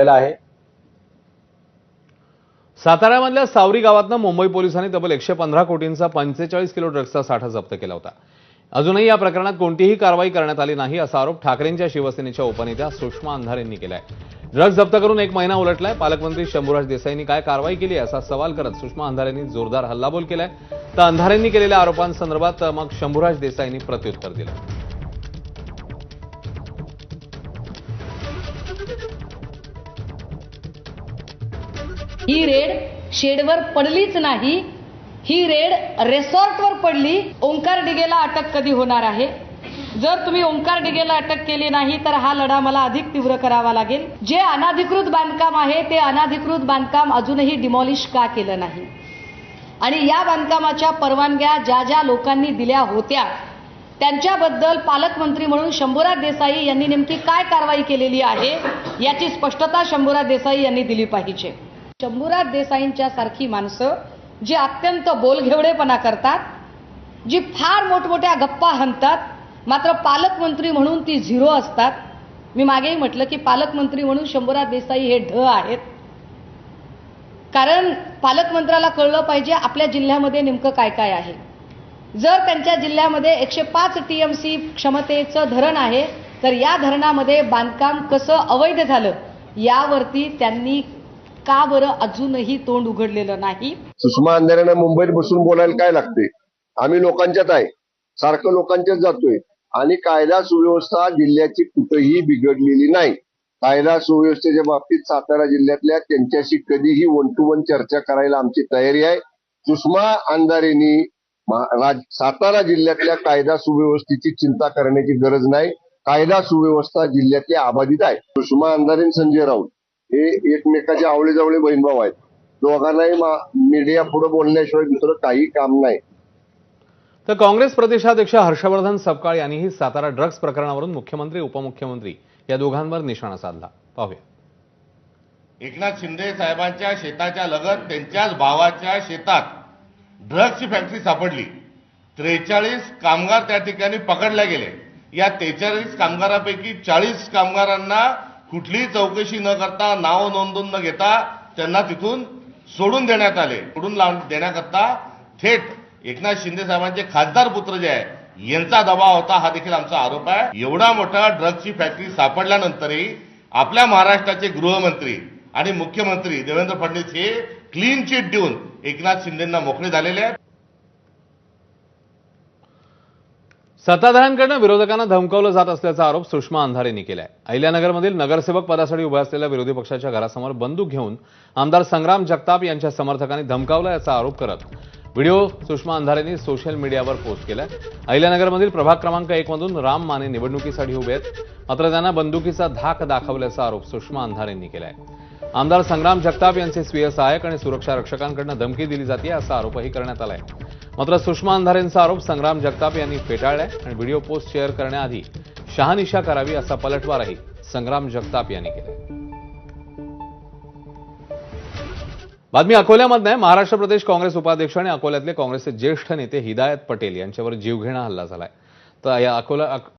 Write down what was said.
आहे। साताऱ्यामधल्या सावरी गावातनं मुंबई पोलिसांनी तब्बल 115 कोटींचा 45 किलो ड्रग्जचा साठा जप्त केला होता। अजूनही या प्रकरणात कोणतीही कारवाई करण्यात आली नाही असा आरोप ठाकरेंच्या शिवसेनेच्या उपनेत्या सुषमा अंधारेंनी केलाय। ड्रग्ज जप्त करून 1 महिना उलटलाय। पालकमंत्री शंभूराज देसाईंनी काय कारवाई केली असा सवाल करत सुषमा अंधारेंनी जोरदार हल्लाबोल केलाय। तर अंधारेंनी केलेल्या आरोपांसंदर्भात मग शंभूराज देसाईंनी प्रत्युत्तर दिलं। ही रेड शेडवर पडलीच नाही, ही रेड रिसॉर्टवर पडली। ओंकार डिगेला अटक कधी होणार आहे? जर तुम्ही ओंकार डिगेला अटक केली नाही तर हा लढा मला अधिक तीव्र करावा लागेल। जे अनाधिकृत बांधकाम आहे ते अनाधिकृत बांधकाम अजूनही डिमॉलिश का केलं नाही? आणि या बांधकामाच्या परवानग्या ज्या ज्या लोकांनी दिल्या होत्या त्यांच्याबद्दल पालकमंत्री म्हणून शंभूराज देसाई यांनी नेमकी काय कारवाई केलेली आहे याची स्पष्टता शंभूराज देसाई यांनी दिली पाहिजे। शंभूराज देसाईंच्या सारखी माणसं जी अत्यंत बोलघेवडेपणा करतात, जी फार मोठमोठ्या गप्पा हाणतात, मात्र पालकमंत्री म्हणून ती झिरो असतात। मी मागेही म्हटलं की पालकमंत्री म्हणून शंभूराज देसाई हे ढ आहेत, कारण पालकमंत्र्याला कळलं पाहिजे आपल्या जिल्ह्यामध्ये नेमकं काय काय आहे। जर त्यांच्या जिल्ह्यामध्ये 105 टीएमसी क्षमतेचं धरण आहे तर या धरणामध्ये बांधकाम कसं अवैध झालं यावरती त्यांनी का बरं अजूनही तोंड उघडलेलं नाही? सुषमा अंधारेंना मुंबईत बसून बोलायला काय लागते? आम्ही लोकांच्यात आहे, सारखं लोकांच्यात जातोय आणि कायदा सुव्यवस्था जिल्ह्याची कुठेही बिघडलेली नाही। कायदा सुव्यवस्थेच्या बाबतीत सातारा जिल्ह्यातल्या त्यांच्याशी कधीही 1 to 1 चर्चा करायला आमची तयारी आहे। सुषमा अंधारेंनी सातारा जिल्ह्यातल्या कायदा सुव्यवस्थेची चिंता करण्याची गरज नाही। कायदा सुव्यवस्था जिल्ह्यातली अबाधित आहे। सुषमा अंधारे आणि संजय राऊत हे एकमेकाचे आवळे जवळे बहीण भाऊ आहेत। दोघांनाही मीडिया पुढे बोलण्याशिवाय दुसरं काही काम नाही। तर काँग्रेस प्रदेशाध्यक्ष हर्षवर्धन सपकाळ यांनीही सातारा ड्रग्ज प्रकरणावरून मुख्यमंत्री उपमुख्यमंत्री या दोघांवर निशाणा साधला। पाहूया। एकनाथ शिंदे साहेबांच्या शेताच्या लगत त्यांच्याच भावाच्या शेतात ड्रग्जची फॅक्टरी सापडली। 43 कामगार त्या ठिकाणी पकडले गेले। या 43 कामगारांपैकी 40 कामगारांना कुठलीही चौकशी न करता, नाव नोंदवून न घेता त्यांना तिथून सोडून देण्यात आले। सोडून देण्याकरता थेट एकनाथ शिंदे साहेबांचे खासदार पुत्र जे आहे यांचा दबाव होता, हा देखील आमचा आरोप आहे। एवढा मोठा ड्रग्जची फॅक्टरी सापडल्यानंतरही आपल्या महाराष्ट्राचे गृहमंत्री आणि मुख्यमंत्री देवेंद्र फडणवीस हे क्लीन चिट देऊन एकनाथ शिंदेंना मोकळे झालेले आहेत। सत्ताधाऱ्यांकडून विरोधकांना धमकावलं जात असल्याचा आरोप सुषमा अंधारेंनी केलाय। अहिल्यानगरमधील नगरसेवक पदासाठी उभे असलेल्या विरोधी पक्षाच्या घरासमोर बंदूक घेऊन आमदार संग्राम जगताप यांच्या समर्थकांनी धमकावलं याचा आरोप करत व्हिडिओ सुषमा अंधारेंनी सोशल मीडियावर पोस्ट केलाय। अहिल्यानगरमधील प्रभाग क्रमांक 1 मधून राम माने निवडणुकीसाठी उभे आहेत, मात्र त्यांना बंदुकीचा धाक दाखवल्याचा आरोप सुषमा अंधारेंनी केलाय। आमदार संग्राम जगताप यांचे स्वीय सहायक आणि सुरक्षा रक्षकांकडून धमकी दिली जाते असा आरोपही करण्यात आलाय। मात्र सुषमा अंधारेंचा आरोप संग्राम जगताप यांनी फेटाळलाय आणि व्हिडिओ पोस्ट शेअर करण्याआधी शहानिशा करावी असा पलटवारही संग्राम जगताप यांनी केलाय। बातमी अकोल्यामधून आहे। महाराष्ट्र प्रदेश काँग्रेस उपाध्यक्ष आणि अकोल्यातले काँग्रेसचे ज्येष्ठ नेते हिदायत पटेल यांच्यावर जीवघेणा हल्ला झालाय। तर या